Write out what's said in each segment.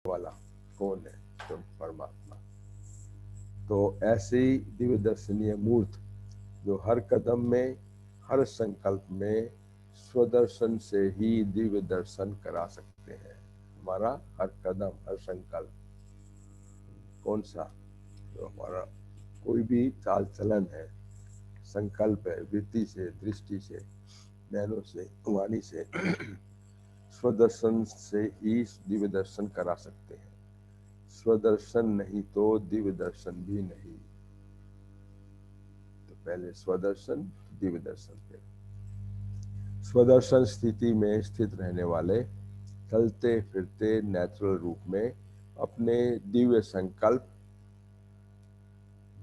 वाला कौन है? तो परमात्मा। तो ऐसी दिव्य दर्शनीय मूर्त जो हर कदम में, हर संकल्प में स्वदर्शन से ही दिव्य दर्शन करा सकते हैं। हमारा हर कदम, हर संकल्प कौन सा? जो हमारा कोई भी चाल चलन है, संकल्प है, वृत्ति से, दृष्टि से, नैनों से, वाणी से स्वदर्शन से ही दिव्य दर्शन करा सकते हैं। स्वदर्शन नहीं तो दिव्य दर्शन भी नहीं। तो पहले स्वदर्शन, दिव्य दर्शन पे। स्वदर्शन स्थिति में स्थित रहने वाले चलते फिरते नेचुरल रूप में अपने दिव्य संकल्प,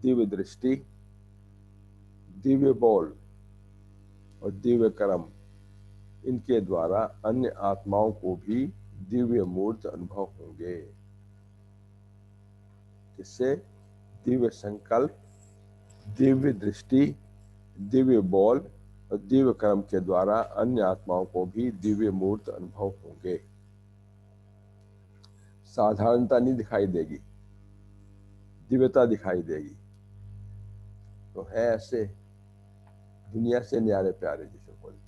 दिव्य दृष्टि, दिव्य बोल और दिव्य कर्म, इनके द्वारा अन्य आत्माओं को भी दिव्य मूर्त अनुभव होंगे। जिससे दिव्य संकल्प, दिव्य दृष्टि, दिव्य बोल और दिव्य कर्म के द्वारा अन्य आत्माओं को भी दिव्य मूर्त अनुभव होंगे। साधारणता नहीं दिखाई देगी, दिव्यता दिखाई देगी। तो है ऐसे दुनिया से न्यारे प्यारे जिसे बोलते हैं,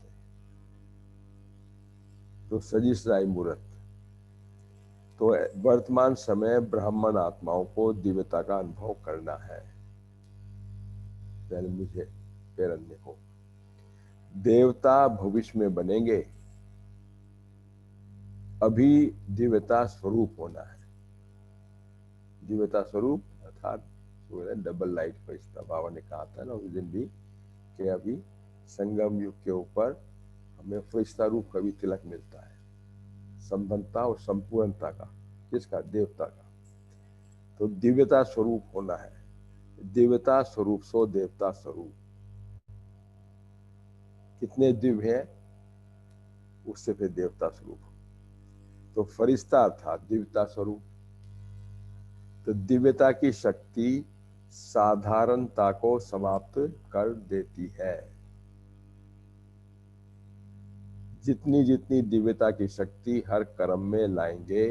तो सजी सजाई मूर्त। तो वर्तमान समय ब्राह्मण आत्माओं को दिव्यता का अनुभव करना है। पहले मुझे, फिर अन्य को। देवता भविष्य में बनेंगे, अभी दिव्यता स्वरूप होना है। दिव्यता स्वरूप अर्थात डबल लाइट फरिश्ता। बाबा ने कहा था ना उस दिन भी कि अभी संगम युग के ऊपर हमें फरिश्ता रूप का भी तिलक मिलता है, संपन्नता और संपूर्णता का। किसका? देवता का। तो दिव्यता स्वरूप होना है। दिव्यता स्वरूप सो देवता स्वरूप। कितने दिव्य हैं उससे फिर देवता स्वरूप। तो फरिश्ता अर्थात दिव्यता स्वरूप। तो दिव्यता की शक्ति साधारणता को समाप्त कर देती है। जितनी जितनी दिव्यता की शक्ति हर कर्म में लाएंगे,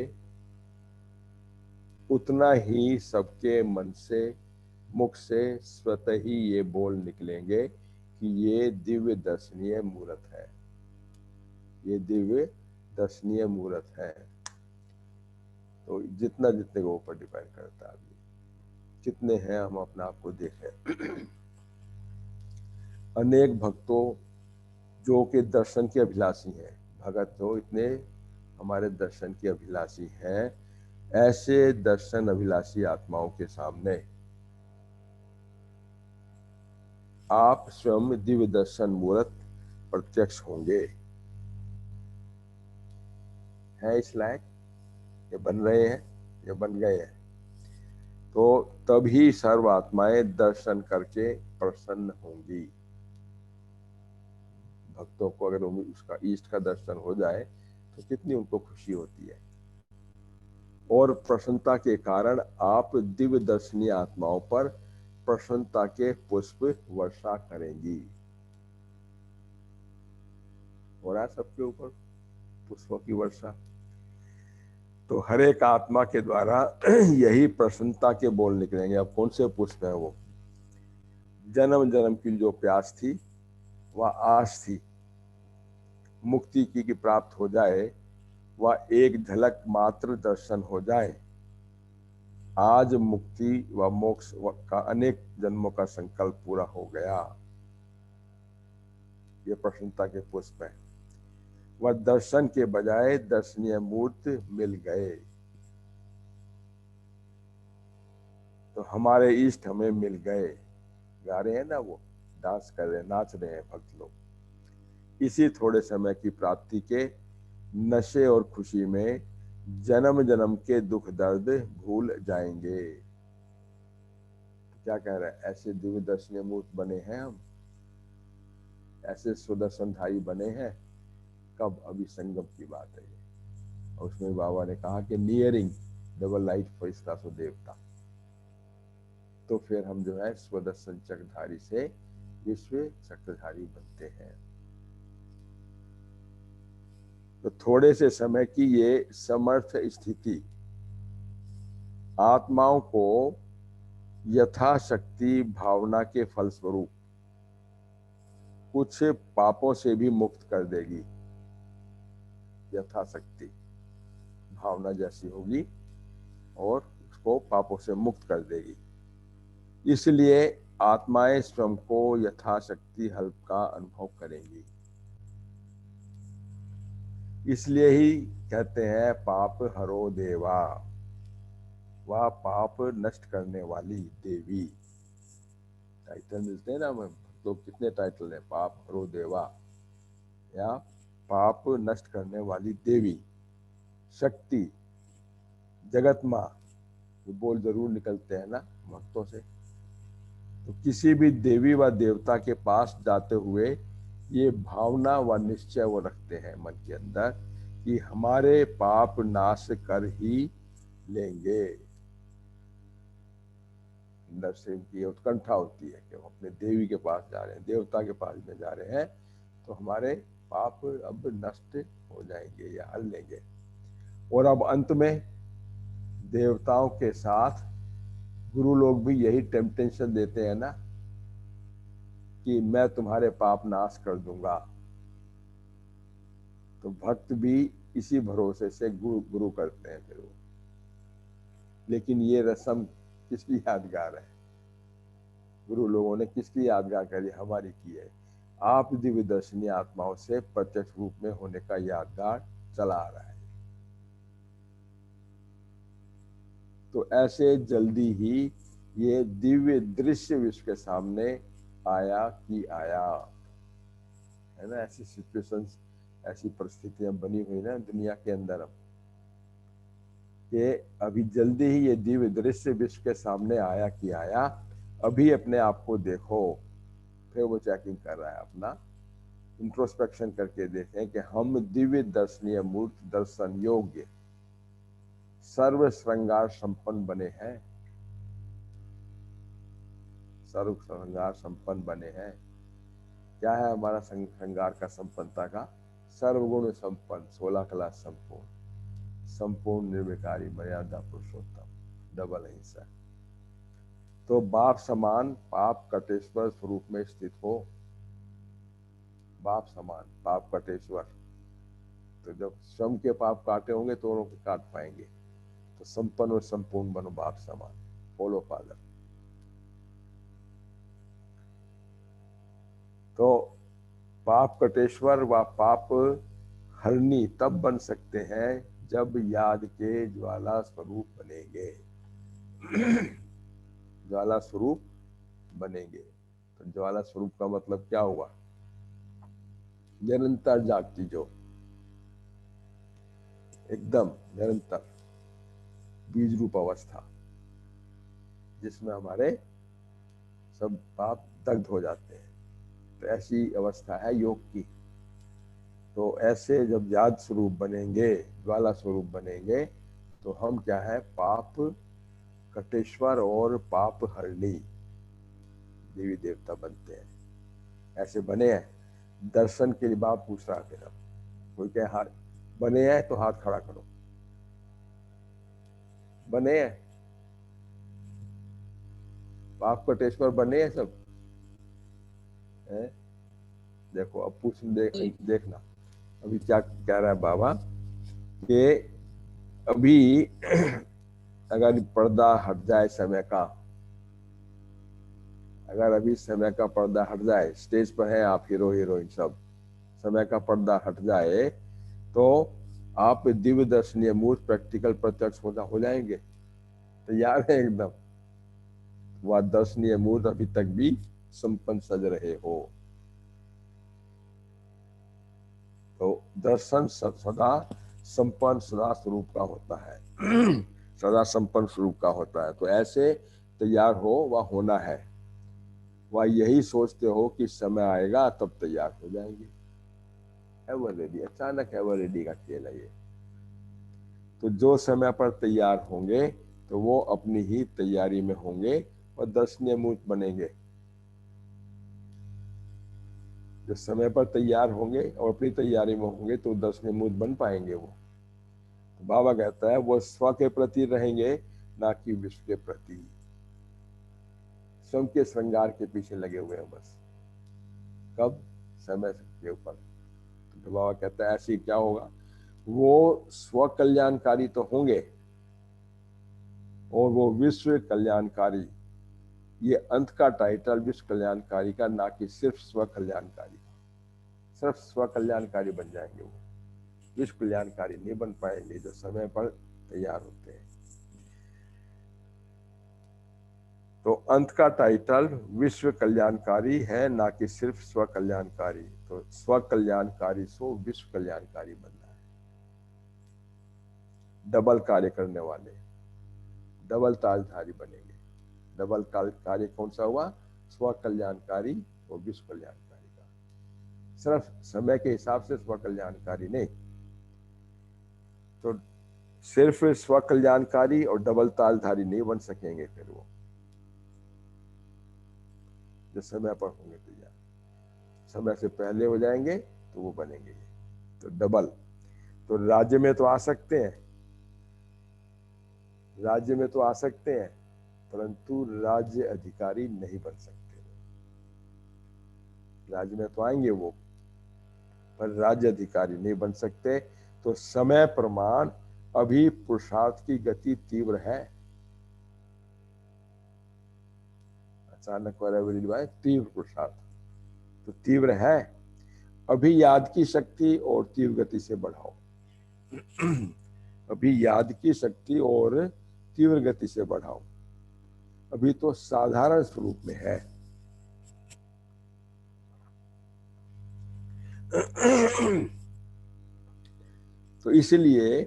उतना ही सबके मन से, मुख से स्वतः ही ये बोल निकलेंगे कि ये दिव्य दर्शनीय मूर्त है, ये दिव्य दर्शनीय मूर्त है। तो जितना जितने को ऊपर डिपेंड करता है। अभी कितने हैं हम अपने आप को देखें। अनेक भक्तों जो कि दर्शन के अभिलाषी हैं, भगत जो इतने हमारे दर्शन के अभिलाषी हैं, ऐसे दर्शन अभिलाषी आत्माओं के सामने आप स्वयं दिव्य दर्शन मूर्त प्रत्यक्ष होंगे। हैं इस लायक? ये बन रहे हैं, ये बन गए हैं। तो तभी सर्व आत्माएं दर्शन करके प्रसन्न होंगी। भक्तों को अगर उसका इष्ट का दर्शन हो जाए तो कितनी उनको खुशी होती है। और प्रसन्नता के कारण आप दिव्य दर्शनीय आत्माओं पर प्रसन्नता के पुष्प वर्षा करेंगी। हो रहा है सबके ऊपर पुष्पों की वर्षा। तो हर एक आत्मा के द्वारा यही प्रसन्नता के बोल निकलेंगे। अब कौन से पुष्प है वो? जन्म जन्म की जो प्यास थी, वह आस थी मुक्ति की प्राप्त हो जाए, वह एक झलक मात्र दर्शन हो जाए। आज मुक्ति व मोक्ष का अनेक जन्मों का संकल्प पूरा हो गया। ये प्रसन्नता के पुष्प है। वह दर्शन के बजाय दर्शनीय मूर्त मिल गए। तो हमारे इष्ट हमें मिल गए। गा रहे हैं ना, वो डांस कर रहे हैं, नाच रहे हैं भक्त लोग। इसी थोड़े समय की प्राप्ति के नशे और खुशी में जन्म जन्म के दुख दर्द भूल जाएंगे। क्या कह रहे हैं? ऐसे दिव्य दर्शनीय मूर्त बने हैं हम, ऐसे सुदर्शनधारी बने हैं। कब? अभी संगम की बात है ये। और उसमें बाबा ने कहा कि नियरिंग डबल लाइट फरिश्ता सो देवता। तो फिर हम जो है स्वदर्शन चक्रधारी से विश्व चक्रधारी बनते हैं। तो थोड़े से समय की ये समर्थ स्थिति आत्माओं को यथाशक्ति भावना के फलस्वरूप कुछ पापों से भी मुक्त कर देगी। यथाशक्ति भावना जैसी होगी और उसको पापों से मुक्त कर देगी। इसलिए आत्माएं स्वयं को यथाशक्ति हल्प का अनुभव करेंगी। इसलिए ही कहते हैं पाप हरो देवा, वह पाप नष्ट करने वाली देवी। टाइटल मिलते हैं ना हमें, तो कितने टाइटल है, पाप हरो देवा या पाप नष्ट करने वाली देवी, शक्ति, जगत माँ, ये बोल जरूर निकलते हैं ना भक्तों से। तो किसी भी देवी व देवता के पास जाते हुए ये भावना व निश्चय वो रखते हैं मन के अंदर कि हमारे पाप नाश कर ही लेंगे। अंदर से इनकी उत्कंठा होती है कि हम अपने देवी के पास जा रहे हैं, देवता के पास में जा रहे हैं, तो हमारे पाप अब नष्ट हो जाएंगे या हल लेंगे। और अब अंत में देवताओं के साथ गुरु लोग भी यही टेम्पटेशन देते हैं ना कि मैं तुम्हारे पाप नाश कर दूंगा। तो भक्त भी इसी भरोसे से गुरु करते हैं फिर वो। लेकिन ये रस्म किसकी यादगार है? गुरु लोगों ने किसकी यादगार करी? हमारी की है। आप दिव्य दर्शनी आत्माओं से प्रत्यक्ष रूप में होने का यादगार चला आ रहा है। तो ऐसे जल्दी ही ये दिव्य दृश्य विश्व के सामने आया कि आया है ना। ऐसी सिचुएशंस, ऐसी परिस्थितियां बनी हुई ना दुनिया के अंदर अब, कि अभी जल्दी ही ये दिव्य दृश्य विश्व के सामने आया कि आया। अभी अपने आप को देखो। फिर वो चेकिंग कर रहा है, अपना इंट्रोस्पेक्शन करके देखें कि हम दिव्य दर्शनीय मूर्त दर्शन योग्य सर्व श्रृंगार संपन्न बने हैं। सर्व श्रृंगार संपन्न बने हैं। क्या है हमारा श्रृंगार का संपन्नता का? सर्वगुण संपन्न, 16 कला संपूर्ण, संपूर्ण निर्विकारी मर्यादा पुरुषोत्तम, डबल अहिंसा। तो बाप समान पाप कटेश्वर स्वरूप में स्थित हो। बाप समान पाप कटेश्वर। तो जब स्वयं के पाप काटे होंगे तो औरों के काट पाएंगे। तो संपन्न और संपूर्ण बनो बाप समान। Follow father. तो पाप कटेश्वर व पाप हरनी तब बन सकते हैं जब याद के ज्वाला स्वरूप बनेंगे। ज्वाला स्वरूप बनेंगे। तो ज्वाला स्वरूप का मतलब क्या हुआ? निरंतर जागती जो, एकदम निरंतर बीज रूप अवस्था, जिसमें हमारे सब पाप दग्ध हो जाते हैं। तो ऐसी अवस्था है योग की। तो ऐसे जब याद स्वरूप बनेंगे, ज्वाला स्वरूप बनेंगे, तो हम क्या है? पाप कटेश्वर और पाप हरणी देवी देवता बनते हैं। ऐसे बने हैं। दर्शन के लिए बाप पूछ रहा फिर, अब कोई कहे हाथ बने हैं तो हाथ खड़ा करो। बने हैं पाप कटेश्वर, बने हैं सब है? देखो अब पूछ देखना अभी क्या कह रहा है बाबा कि अभी अगर पर्दा हट जाए समय का, अगर अभी समय का पर्दा हट जाए, स्टेज पर है आप हीरो हीरोइन सब, समय का पर्दा हट जाए तो आप दिव्य दर्शनीय मूर्त प्रैक्टिकल प्रत्यक्ष हो जाएंगे। तैयार है एकदम? वह दर्शनीय मूर्त अभी तक भी संपन्न सज रहे हो। तो दर्शन सदा संपन्न सदा स्वरूप का होता है। सदा संपन्न स्वरूप का होता है। तो ऐसे तैयार हो, वह होना है। वह यही सोचते हो कि समय आएगा तब तैयार हो जाएंगे। एवर रेडी, अचानक एवर रेडी का खेल है ये। तो जो समय पर तैयार होंगे तो वो अपनी ही तैयारी में होंगे और दर्शनीय मूर्त बनेंगे। जो समय पर तैयार होंगे और अपनी तैयारी में होंगे तो दर्शनीय मूर्त बन पाएंगे वो। तो बाबा कहता है वो स्व के प्रति रहेंगे ना कि विश्व के प्रति। स्वयं के श्रृंगार के पीछे लगे हुए हैं बस। कब? समय के ऊपर। तो बाबा कहता है ऐसे ही क्या होगा, वो स्व कल्याणकारी तो होंगे और वो विश्व कल्याणकारी। ये अंत का टाइटल विश्व कल्याणकारी का, ना कि सिर्फ स्व कल्याणकारी का। सिर्फ स्व कल्याणकारी बन जाएंगे वो, विश्व कल्याणकारी नहीं बन पाएंगे जो समय पर तैयार होते हैं। तो अंत का टाइटल विश्व कल्याणकारी है, ना कि सिर्फ स्व कल्याणकारी। तो स्व कल्याणकारी सो विश्व कल्याणकारी बनना है। डबल कार्य करने वाले, डबल ताजधारी बनेंगे। डबल कार्य कौन सा हुआ? स्व कल्याणकारी और विश्व कल्याणकारी का। सिर्फ समय के हिसाब से स्व कल्याणकारी नहीं, तो सिर्फ स्व कल्याणकारी और डबल ताजधारी नहीं बन सकेंगे फिर वो, जो समय पर होंगे तैयार। समय से पहले हो जाएंगे तो वो बनेंगे। तो डबल। तो राज्य में तो आ सकते हैं, राज्य में तो आ सकते हैं, परंतु राज्य अधिकारी नहीं बन सकते। राज्य में तो आएंगे वो, पर राज्य अधिकारी नहीं बन सकते। तो समय प्रमाण अभी पुरुषार्थ की गति तीव्र है। अचानक भाई तीव्र पुरुषार्थ तो तीव्र है। अभी याद की शक्ति और तीव्र गति से बढ़ाओ। अभी याद की शक्ति और तीव्र गति से बढ़ाओ। अभी तो साधारण स्वरूप में है। तो इसलिए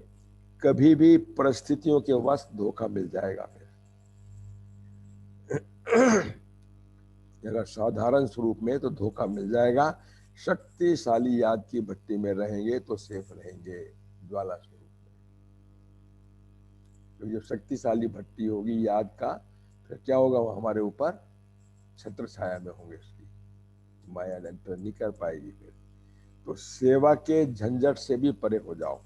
कभी भी परिस्थितियों के वश धोखा मिल जाएगा। फिर अगर साधारण स्वरूप में तो धोखा मिल जाएगा। शक्तिशाली याद की भट्टी में रहेंगे तो सेफ रहेंगे ज्वाला स्वरूप में। तो जो शक्तिशाली भट्टी होगी याद का, फिर क्या होगा? वो हमारे ऊपर छत्र छाया में होंगे, उसकी माया एंटर नहीं कर पाएगी। फिर तो सेवा के झंझट से भी परे हो जाओ।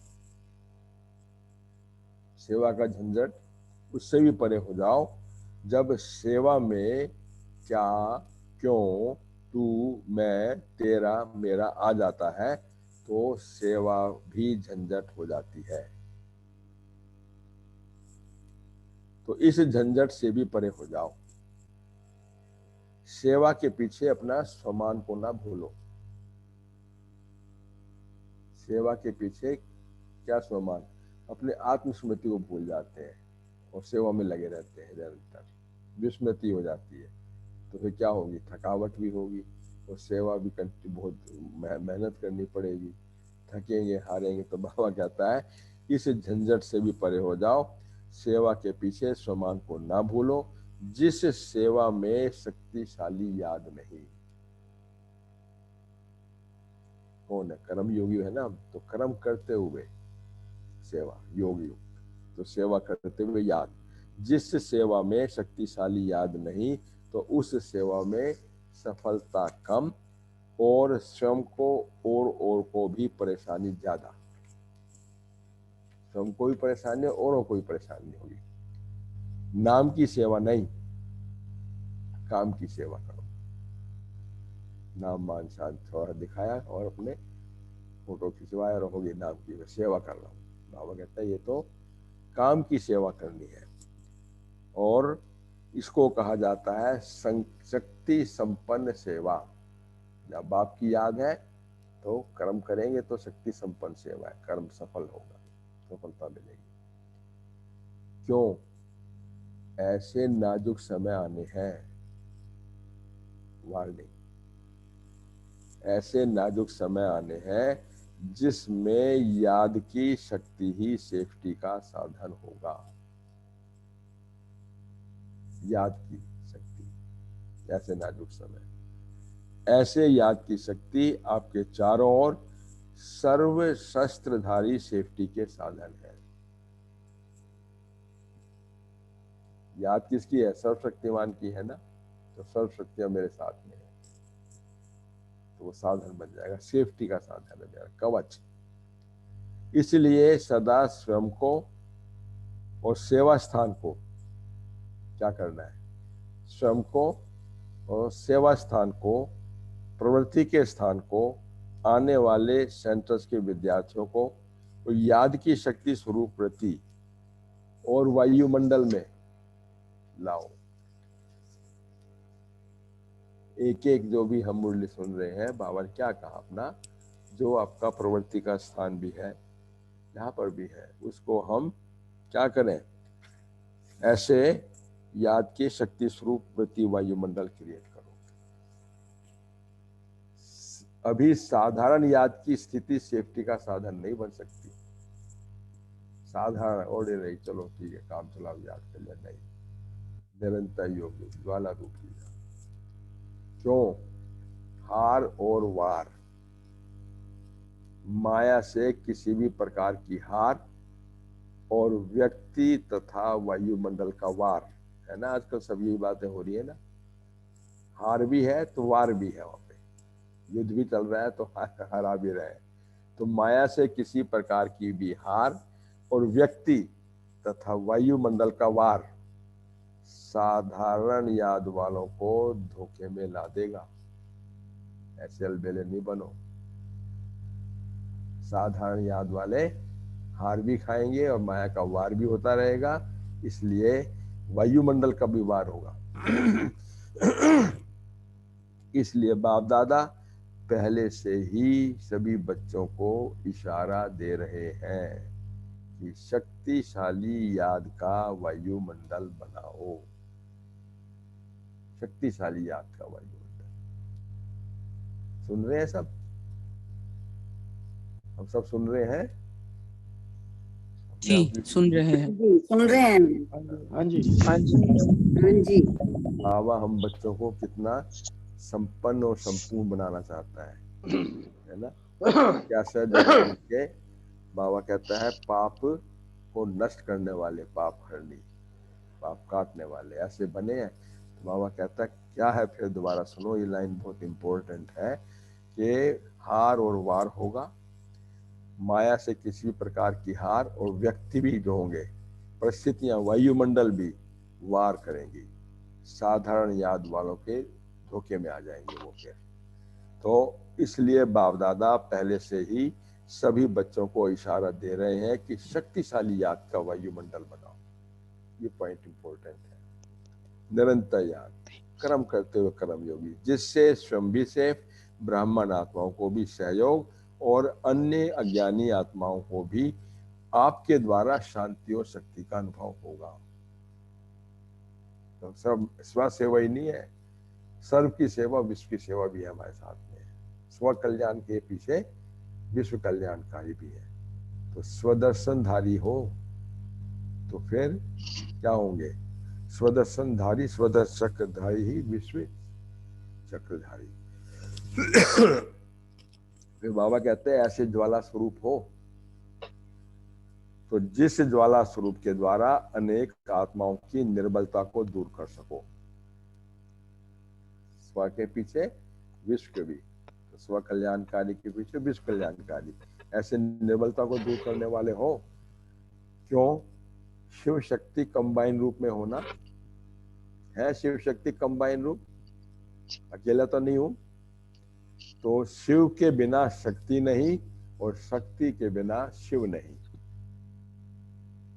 सेवा का झंझट, उससे भी परे हो जाओ। जब सेवा में क्या, क्यों, तू, मैं, तेरा, मेरा आ जाता है तो सेवा भी झंझट हो जाती है। तो इस झंझट से भी परे हो जाओ। सेवा के पीछे अपना स्वमान को ना भूलो। सेवा के पीछे क्या स्वमान? अपने आत्मस्मृति को भूल जाते हैं और सेवा में लगे रहते हैं निरंतर। विस्मृति हो जाती है तो फिर क्या होगी? थकावट भी होगी और सेवा भी बहुत मेहनत करनी पड़ेगी। थकेंगे, हारेंगे। तो बाबा कहता है इस झंझट से भी परे हो जाओ। सेवा के पीछे स्वमान को ना भूलो, जिस सेवा में शक्तिशाली याद नहीं। कौन है? कर्म योगी है ना हम। तो कर्म करते हुए सेवा, योगी। तो सेवा करते हुए याद। जिस सेवा में शक्तिशाली याद नहीं, तो उस सेवा में सफलता कम और स्वयं को और को भी परेशानी ज्यादा। स्वयं को भी परेशानी और कोई परेशानी होगी। नाम की सेवा नहीं, काम की सेवा करो। नाम मान शान थोड़ा दिखाया और अपने फोटो खिंचवाया, रहोगे नाम की मैं सेवा कर रहा हूँ। बाबा कहता है ये तो काम की सेवा करनी है। और इसको कहा जाता है शक्ति संपन्न सेवा। जब बाप की याद है तो कर्म करेंगे तो शक्ति संपन्न सेवा है, कर्म सफल होगा, सफलता मिलेगी। क्यों? ऐसे नाजुक समय आने हैं, वार्निंग। ऐसे नाजुक समय आने हैं जिसमें याद की शक्ति ही सेफ्टी का साधन होगा। याद की शक्ति, ऐसे नाजुक समय, ऐसे याद की शक्ति आपके चारों ओर सर्व शस्त्रधारी सेफ्टी के साधन है। याद किसकी है? सर्वशक्तिमान की है ना। तो सर्वशक्तियां मेरे साथ में है, तो वो साधन बन जाएगा, सेफ्टी का साधन है, मेरा कवच। इसलिए सदा स्वयं को और सेवा स्थान को क्या करना है, स्वयं को और सेवा स्थान को, प्रवृत्ति के स्थान को, आने वाले सेंटर्स के विद्यार्थियों को तो याद की शक्ति स्वरूप वृत्ति और वायुमंडल में लाओ। एक एक जो भी हम मुरली सुन रहे हैं, बाबा ने क्या कहा, अपना जो आपका प्रवृत्ति का स्थान भी है, यहाँ पर भी है, उसको हम क्या करें, ऐसे याद की शक्ति स्वरूप वृत्ति वायुमंडल क्रिएट करो। अभी साधारण याद की स्थिति सेफ्टी का साधन नहीं बन सकती। साधारण ऑर्डिनरी चलो ठीक है काम चलाओ याद कर लिया, नहीं, निरंतर योग ज्वाला रूपी। क्यों? हार और वार, माया से किसी भी प्रकार की हार और व्यक्ति तथा वायुमंडल का वार है ना। आजकल सब यही बातें हो रही है ना, हार भी है तो वार भी है, वहां पे युद्ध भी चल रहा है तो हरा भी रहे। तो माया से किसी प्रकार की भी हार और व्यक्ति तथा वायुमंडल का वार साधारण याद वालों को धोखे में ला देगा। ऐसे अलबेले नहीं बनो। साधारण याद वाले हार भी खाएंगे और माया का वार भी होता रहेगा, इसलिए वायुमंडल का भी वार होगा। इसलिए बाप दादा पहले से ही सभी बच्चों को इशारा दे रहे हैं कि शक्तिशाली याद का वायुमंडल बनाओ। शक्तिशाली याद का वायुमंडल सुन रहे हैं सब? हम सब सुन रहे हैं? जी सुन रहे हैं। जी सुन रहे हैं। हाँ जी हाँ जी। बाबा हम बच्चों को कितना संपन्न और संपूर्ण बनाना चाहता है ना। कैसे जवानी के बाबा कहता है पाप को नष्ट करने वाले, पाप हरनी, पाप काटने वाले ऐसे बने हैं। तो बाबा कहता है क्या है, फिर दोबारा सुनो, ये लाइन बहुत इंपॉर्टेंट है कि हार और वार होगा, माया से किसी प्रकार की हार और व्यक्ति भी जो होंगे, परिस्थितियां, वायुमंडल भी वार करेंगी, साधारण याद वालों के धोखे में आ जाएंगे वो फिर। तो इसलिए बाप दादा पहले से ही सभी बच्चों को इशारा दे रहे हैं कि शक्तिशाली याद का वायुमंडल बनाओ। ये पॉइंट इंपॉर्टेंट है। निरंतर याद, कर्म करते हुए कर्म योगी, जिससे स्वयं भी सेफ, ब्राह्मण आत्माओं को भी सहयोग और अन्य अज्ञानी आत्माओं को भी आपके द्वारा शांति और शक्ति का अनुभव होगा। तो सब स्व सेवा ही नहीं है, सर्व की सेवा, विश्व की सेवा भी है हमारे साथ में। स्व कल्याण के पीछे विश्व कल्याणकारी भी है। तो स्वदर्शनधारी हो तो फिर क्या होंगे, स्वदर्शनधारी, स्वदर्शकधारी ही विश्व चक्रधारी। फिर बाबा कहते हैं ऐसे ज्वाला स्वरूप हो तो जिस ज्वाला स्वरूप के द्वारा अनेक आत्माओं की निर्बलता को दूर कर सको। स्व के पीछे विश्व के भी, तो स्व कल्याणकारी के पीछे विश्व कल्याणकारी, ऐसे निर्बलता को दूर करने वाले हो। क्यों? शिव शक्ति कंबाइन रूप में होना है। शिव शक्ति कंबाइन रूप, अकेला तो नहीं हूं। तो शिव के बिना शक्ति नहीं और शक्ति के बिना शिव नहीं,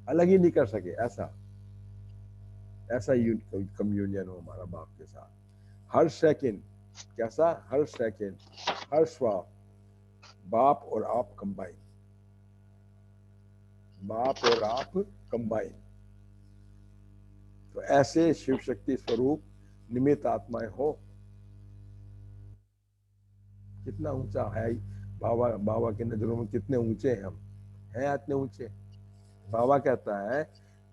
अलग ही नहीं कर सके। ऐसा कम्युनियन हो हमारा बाप के साथ। हर सेकंड कैसा, हर सेकंड, हर श्वास बाप और आप कंबाइन, बाप और आप कंबाइन। तो ऐसे शिव शक्ति स्वरूप निमित्त आत्माएं हो। कितना ऊंचा है बाबा, बाबा की नजरों में कितने ऊंचे हैं हम, हैं इतने ऊंचे। बाबा कहता है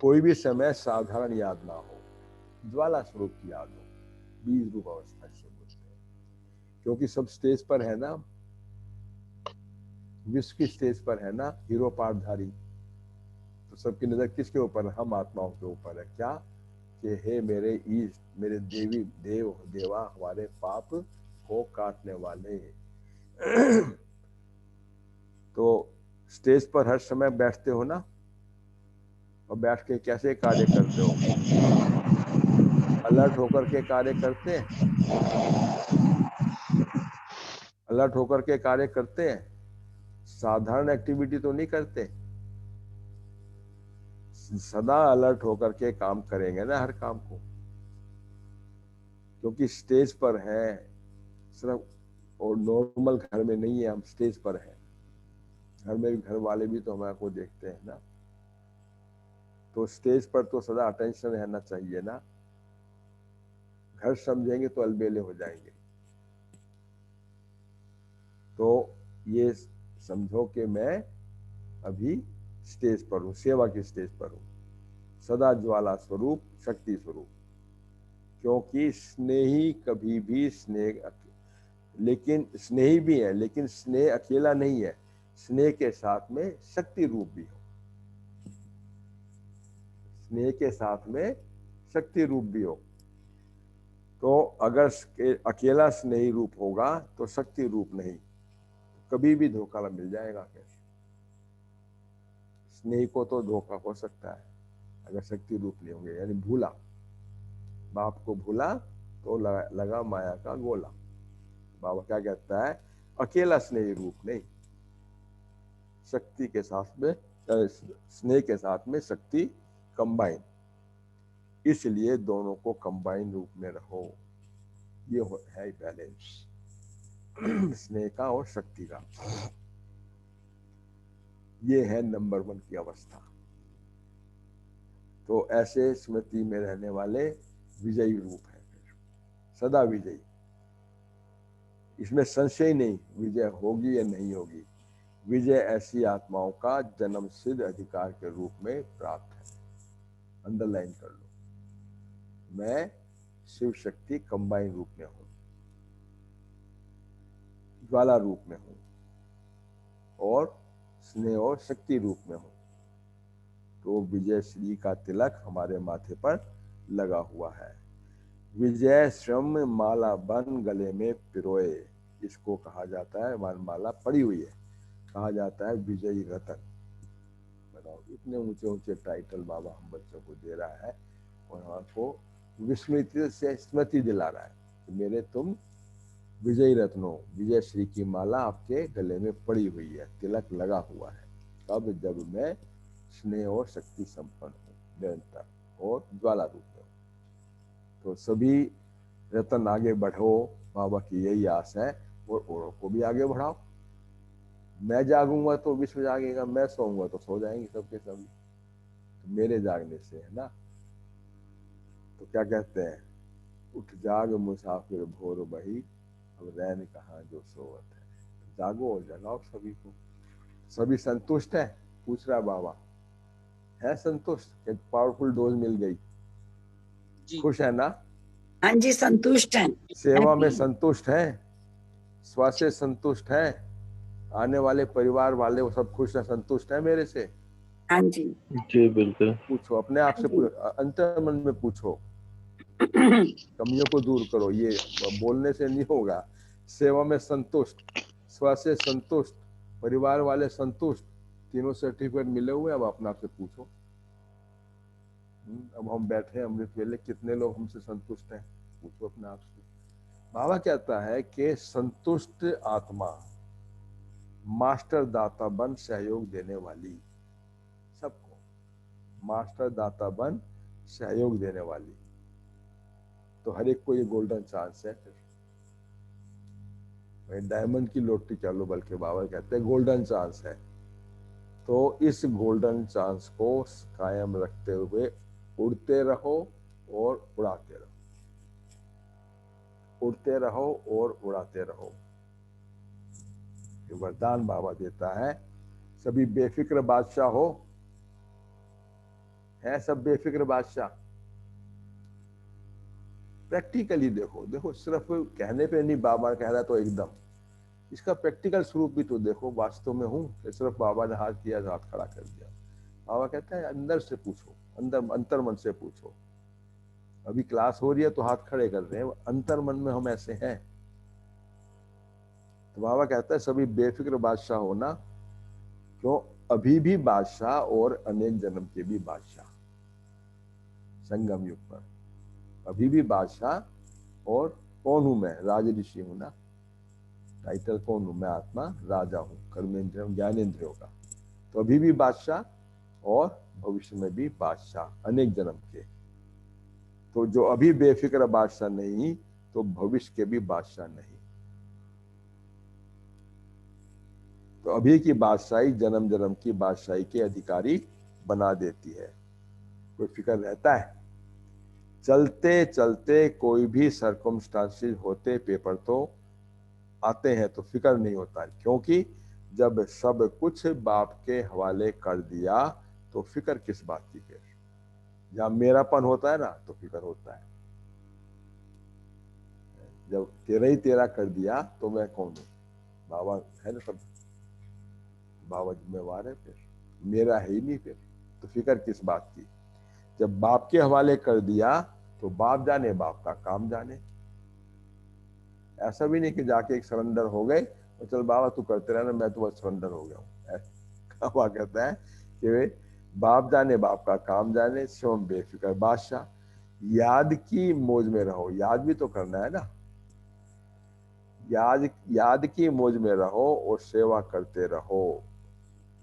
कोई भी समय साधारण याद ना हो, ज्वाला स्वरूप की याद हो, बीज रूप अवस्था से बोलते हैं। क्योंकि सब स्टेज पर है ना, विश्व की स्टेज पर है ना, हीरो पाठधारी। तो सबकी नजर किसके ऊपर है? हम आत्माओं के ऊपर है। क्या कि हे मेरे ईष्ट, मेरे देवी देव देवा, हमारे पाप को काटने वाले। तो स्टेज पर हर समय बैठते हो ना, और बैठ के कैसे कार्य करते हो? अलर्ट होकर के कार्य करते हैं, अलर्ट होकर के कार्य करते हैं, साधारण एक्टिविटी तो नहीं करते। सदा अलर्ट होकर के काम करेंगे ना हर काम को, क्योंकि स्टेज पर है सिर्फ, और नॉर्मल घर में नहीं है, हम स्टेज पर हैं। घर में भी घर वाले भी तो हमारे को देखते हैं ना, तो स्टेज पर तो सदा अटेंशन रहना चाहिए ना। घर समझेंगे तो अलबेले हो जाएंगे। तो ये समझो कि मैं अभी स्टेज पर हूँ, सेवा की स्टेज पर हूँ, सदा ज्वाला स्वरूप, शक्ति स्वरूप। क्योंकि स्नेही कभी भी स्नेह, लेकिन स्नेही भी है, लेकिन स्नेह अकेला नहीं है, स्नेह के साथ में शक्ति रूप भी हो, स्नेह के साथ में शक्ति रूप भी हो। तो अगर अकेला स्नेही रूप होगा तो शक्ति रूप नहीं, कभी भी धोखा मिल जाएगा। कैसे स्नेही को तो धोखा हो सकता है अगर शक्ति रूप नहीं होंगे, यानी भूला, बाप को भूला तो लगा माया का गोला। बाबा क्या कहता है, अकेला स्नेही रूप नहीं, शक्ति के साथ में, स्नेह के साथ में शक्ति कंबाइन, इसलिए दोनों को कंबाइन रूप में रहो। ये है बैलेंस स्नेह का और शक्ति का। ये है नंबर 1 की अवस्था। तो ऐसे स्मृति में रहने वाले विजयी रूप है, सदा विजयी, इसमें संशय नहीं विजय होगी या नहीं होगी। विजय ऐसी आत्माओं का जन्म सिद्ध अधिकार के रूप में प्राप्त है। अंडरलाइन कर लो, मैं शिव शक्ति कंबाइन रूप में हूं, ज्वाला रूप में हूं, और स्नेह और शक्ति रूप में हूं। तो विजय श्री का तिलक हमारे माथे पर लगा हुआ है। विजय श्रम माला बन गले में पिरोए, इसको कहा जाता है, माला पड़ी हुई है, कहा जाता है विजयी रतन। बताओ, इतने ऊंचे ऊंचे टाइटल बाबा हम बच्चों को दे रहा है और हमको विस्मृति से स्मृति दिला रहा है कि मेरे तुम विजयी रत्नो, विजय श्री की माला आपके गले में पड़ी हुई है, तिलक लगा हुआ है। तब जब मैं स्नेह और शक्ति संपन्न हूँ निरंतर और ज्वाला रूप में हूँ। तो सभी रतन आगे बढ़ो, बाबा की यही आस है, और औरों को भी आगे बढ़ाओ। मैं जागूंगा तो विश्व जागेगा, मैं सोऊंगा तो सो जाएंगे सबके सभी। तो मेरे जागने से है ना। तो क्या कहते हैं, उठ जाग मुसाफिर भोर बही, अब रैन कहाँ जो सोवत है। तो जागो और जगाओ सभी को। सभी संतुष्ट है, पूछ रहा बाबा, है संतुष्ट? एक पावरफुल डोज मिल गई, खुश है ना? हाँ जी, संतुष्ट हैं। सेवा में संतुष्ट है, स्व से संतुष्ट है, आने वाले परिवार वाले वो सब खुश है, संतुष्ट है मेरे से? हाँ जी जी बिल्कुल। पूछो अपने आप से, अंतर मन में पूछो, कमियों को दूर करो। ये बोलने से नहीं होगा। सेवा में संतुष्ट, स्व से संतुष्ट, परिवार वाले संतुष्ट, तीनों सर्टिफिकेट मिले हुए। अब अपने आप से पूछो, अब हम बैठे हैं अमृत वेले, कितने लोग हमसे संतुष्ट हैं? पूछो अपने आप से। बाबा कहता है कि संतुष्ट आत्मा मास्टर दाता बन सहयोग देने वाली, सबको मास्टर दाता बन सहयोग देने वाली। तो हर एक को ये गोल्डन चांस है। फिर डायमंड की लॉटरी चलो, बल्कि बाबा कहते हैं गोल्डन चांस है। तो इस गोल्डन चांस को कायम रखते हुए उड़ते रहो और उड़ाते रहो, उड़ते रहो और उड़ाते रहो। ये वरदान बाबा देता है। सभी बेफिक्र बादशाह हो, है सब बेफिक्र बादशाह। प्रैक्टिकली देखो, देखो सिर्फ कहने पे नहीं, बाबा कह रहा है तो एकदम इसका प्रैक्टिकल स्वरूप भी तो देखो। वास्तव में हूँ, सिर्फ बाबा ने हाथ किया, हाथ खड़ा कर दिया। बाबा कहता है अंदर से पूछो, अंदर अंतर मन से पूछो। अभी क्लास हो रही है तो हाथ खड़े कर रहे हैं, अंतर मन में हम ऐसे हैं। तो बाबा कहता है सभी बेफिक्र बादशाह होना, क्यों? अभी भी बादशाह और अनेक जन्म के भी बादशाह, संगम युग पर। अभी भी बादशाह, और कौन हूं मैं? राज ऋषि हूं ना। टाइटल कौन हूं? मैं आत्मा राजा हूं, कर्मेंद्रियों ज्ञानेंद्रियों का। तो अभी भी बादशाह और भविष्य में भी बादशाह, अनेक जन्म के। तो जो अभी बेफिक्र बादशाह नहीं, तो भविष्य के भी बादशाह नहीं। तो अभी की बादशाही जन्म जन्म की बादशाही के अधिकारी बना देती है। कोई फिक्र रहता है? चलते चलते कोई भी सर्कमस्टांसेस होते, पेपर तो आते हैं, तो फिक्र नहीं होता, क्योंकि जब सब कुछ बाप के हवाले कर दिया तो फिक्र किस बात की? फिर जहां मेरापन होता है ना, तो फिक्र होता है। जब तेरा ही तेरा कर दिया तो मैं कौन हूं? बाबा है ना, सब बाबा जिम्मेवार है, फिर मेरा है ही नहीं, फिर तो फिक्र किस बात की? जब बाप के हवाले कर दिया तो बाप जाने, बाप का काम जाने। ऐसा भी नहीं कि जाके एक सरेंडर हो गए और चल बाबा तू करते रहना, मैं तो बस सरेंडर हो गया हूँ। बाबा कहता है कि बाप जाने, बाप का काम जाने, स्वयं बेफिक्र बादशाह। याद की मौज में रहो, याद भी तो करना है ना। याद की मौज में रहो और सेवा करते रहो।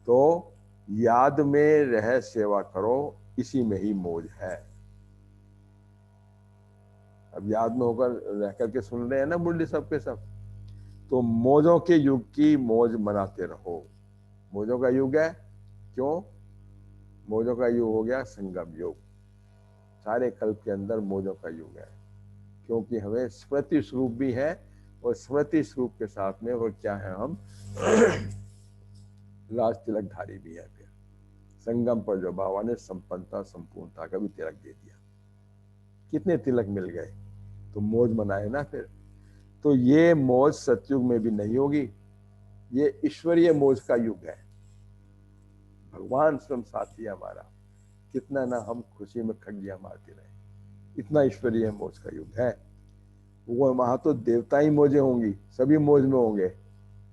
तो याद में रह सेवा करो, इसी में ही मौज है। अब याद में होकर रह करके सुन रहे हैं ना मुरली सब के सब, तो मौजों के युग की मौज मनाते रहो। मौजों का युग है, क्यों? मौजों का युग हो गया संगम युग। सारे कल्प के अंदर मौजों का युग है, क्योंकि हमें स्मृति स्वरूप भी है, और स्मृति स्वरूप के साथ में और क्या है, हम राज तिलकधारी भी है। फिर संगम पर जो बाबा ने संपन्नता संपूर्णता का भी तिलक दे दिया। कितने तिलक मिल गए, तो मौज मनाए ना फिर। तो ये मौज सतयुग में भी नहीं होगी, ये ईश्वरीय मौज का युग है। भगवान स्वयं साथी हमारा, कितना ना हम खुशी में खगिया मारते रहे, इतना ईश्वरीय मौज का युग है। वो वहां तो देवता ही मौजे होंगी, सभी मौज में होंगे,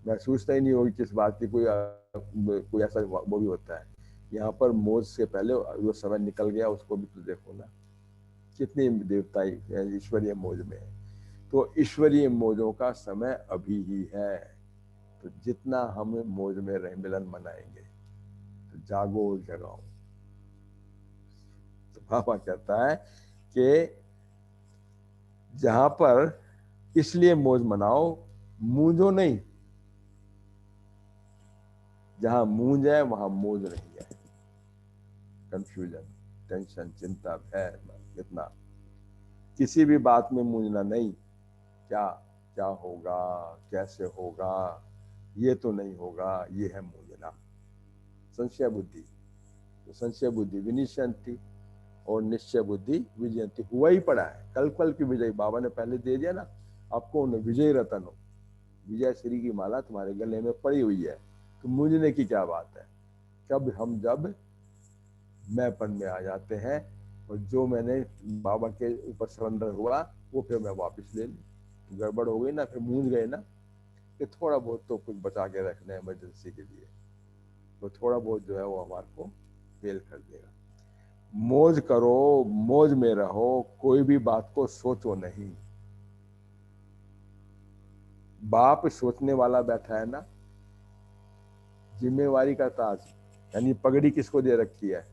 महसूसता ही नहीं होगी किस बात की। कोई ऐसा वो भी होता है। यहाँ पर मौज से पहले जो समय निकल गया उसको भी तो देखो ना, कितनी देवता ईश्वरीय मौज में है। तो ईश्वरीय मौजों का समय अभी ही है। तो जितना हम मौज में रह मिलन मनाएंगे, तो जागो जगाओ। तो बाबा कहता है कि जहां पर इसलिए मौज मनाओ, मूंजो नहीं। जहां मूंज है वहां मौज नहीं है। कंफ्यूजन, टेंशन, चिंता, भय, इतना किसी भी बात में मूंजना नहीं। क्या क्या होगा, कैसे होगा, ये तो नहीं होगा, ये है मूंजना, संशय बुद्धि। तो संशय बुद्धि विनिश्चयंती और निश्चय बुद्धि विजयंती। हुआ ही पड़ा है, कल कल की विजय बाबा ने पहले दे दिया ना आपको, विजय रतन हो, विजय श्री की माला तुम्हारे गले में पड़ी हुई है। तो मूंझने की क्या बात है? जब मैंपन में आ जाते हैं, और जो मैंने बाबा के ऊपर सरेंडर हुआ वो फिर मैं वापस ले लूँ, तो गड़बड़ हो गई ना, फिर मूंझ गए ना कि थोड़ा बहुत तो कुछ बचा के रखना है इमरजेंसी के लिए, तो थोड़ा बहुत जो है वो हमारे को फेल कर देगा। मौज करो, मौज में रहो, कोई भी बात को सोचो नहीं। बाप सोचने वाला बैठा है ना, जिम्मेवारी का ताज, यानी पगड़ी किसको दे रखी है?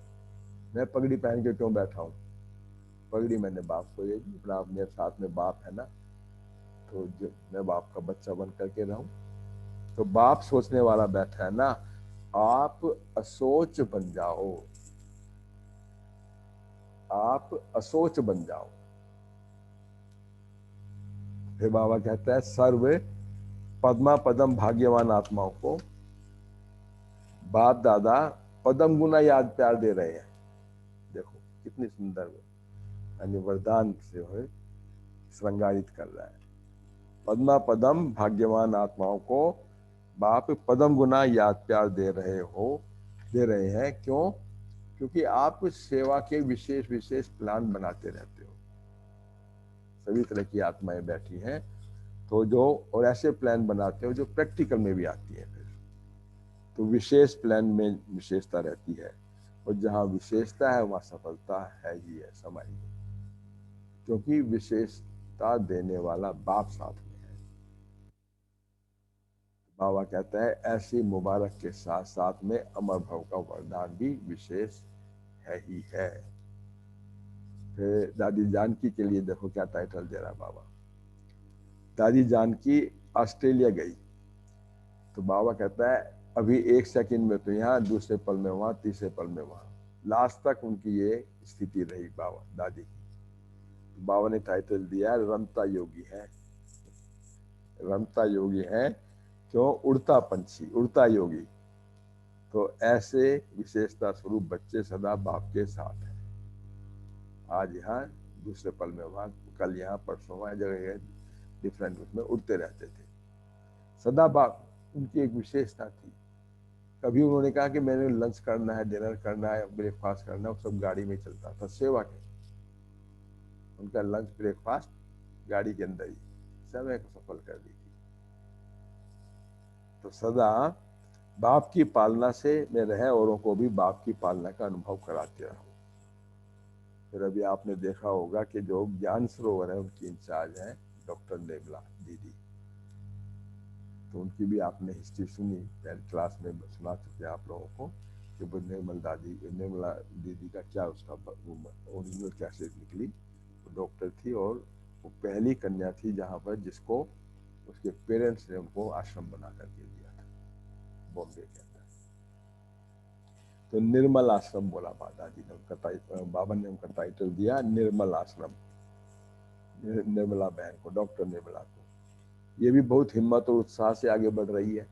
मैं पगड़ी पहन के क्यों बैठा हूं? पगड़ी मैंने बाप को दे दी, अपना मेरे साथ में बाप है ना, तो जो मैं बाप का बच्चा बन करके रहूं। तो बाप सोचने वाला बैठा है ना, आप असोच बन जाओ, आप असोच बन जाओ। फिर बाबा कहता है सर्व पद्मा पदम भाग्यवान आत्माओं को बाप दादा पदम गुना याद प्यार दे रहे हैं। देखो कितनी सुंदर यानी वरदान से है श्रृंगारित कर रहा है। पद्मा पदम भाग्यवान आत्माओं को बाप पदम गुना याद प्यार दे रहे हैं। क्यों? क्योंकि आप सेवा के विशेष विशेष प्लान बनाते रहते हो। सभी तरह की आत्माएं बैठी हैं, तो जो और ऐसे प्लान बनाते हो जो प्रैक्टिकल में भी आती है। फिर तो विशेष प्लान में विशेषता रहती है, और जहां विशेषता है वहां सफलता है ही है, समाई। क्योंकि विशेषता देने वाला बाप साथ में है। बाबा कहता है ऐसी मुबारक के साथ साथ में अमर भव का वरदान भी विशेष है ही है। फिर दादी जानकी के लिए देखो क्या टाइटल दे रहा बाबा। दादी जानकी ऑस्ट्रेलिया गई तो बाबा कहता है अभी एक सेकंड में तो यहाँ, दूसरे पल में वहां, तीसरे पल में वहां, लास्ट तक उनकी ये स्थिति रही बाबा दादी की। बाबा ने टाइटल दिया रमता योगी है। रमता योगी है क्यों? उड़ता पंछी, उड़ता योगी। तो ऐसे विशेषता स्वरूप बच्चे सदा बाप के साथ हैं। आज यहाँ, दूसरे पल में वहां, कल यहाँ, परसों वहां, जगह डिफरेंट उसमें उड़ते रहते थे सदा बाप। उनकी एक विशेषता थी। कभी उन्होंने कहा कि मैंने लंच करना है, डिनर करना है, ब्रेकफास्ट करना है, वो सब गाड़ी में चलता था। सेवा के उनका लंच ब्रेकफास्ट गाड़ी के अंदर ही समय को सफल कर दी थी। तो सदा बाप की पालना से मैं रहे, औरों को भी बाप की पालना का अनुभव कराते रहो। फिर अभी आपने देखा होगा कि जो ज्ञान सरोवर है उनकी इंचार्ज है डॉक्टर निर्मला दीदी। तो उनकी भी आपने हिस्ट्री सुनी, पहले क्लास में सुना चुके आप लोगों को कि वो निर्मला दीदी का क्या, उसका ओरिजिनल कैसे निकली। वो डॉक्टर थी और वो पहली कन्या थी जहाँ पर जिसको उसके पेरेंट्स ने उनको आश्रम बना करके दिया था बॉम्बे के अंदर। तो निर्मल आश्रम बोला दादी ने उनका, बाबा ने उनका टाइटल दिया निर्मल आश्रम, निर्मला बहन को, डॉक्टर निर्मला को। ये भी बहुत हिम्मत और उत्साह से आगे बढ़ रही है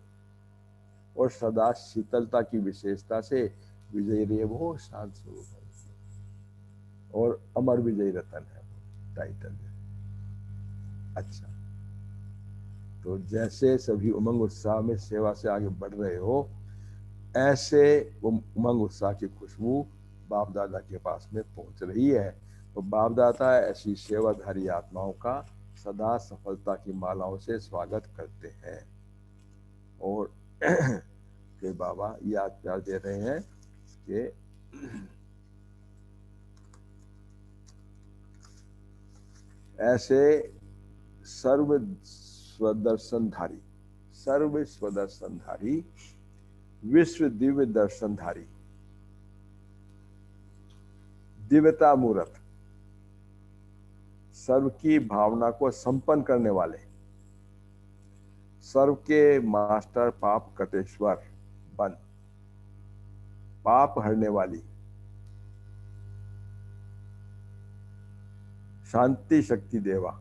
और सदा शीतलता की विशेषता से विजयी रही है। वो शांत स्वरूप है और अमर विजयी रतन है टाइटल है। अच्छा, तो जैसे सभी उमंग उत्साह में सेवा से आगे बढ़ रहे हो, ऐसे उमंग उत्साह की खुशबू बाप दादा के पास में पहुंच रही है। तो बाप दादा ऐसी सेवाधारी आत्माओं का सदा सफलता की मालाओं से स्वागत करते हैं। और फिर बाबा याद प्यार दे रहे हैं कि ऐसे सर्व स्वदर्शनधारी, सर्व स्वदर्शनधारी, विश्व दिव्य दर्शनधारी, दिव्यता मूर्त, सर्व की भावना को संपन्न करने वाले, सर्व के मास्टर पाप कटेश्वर बन, पाप हरने वाली, शांति शक्ति देवा,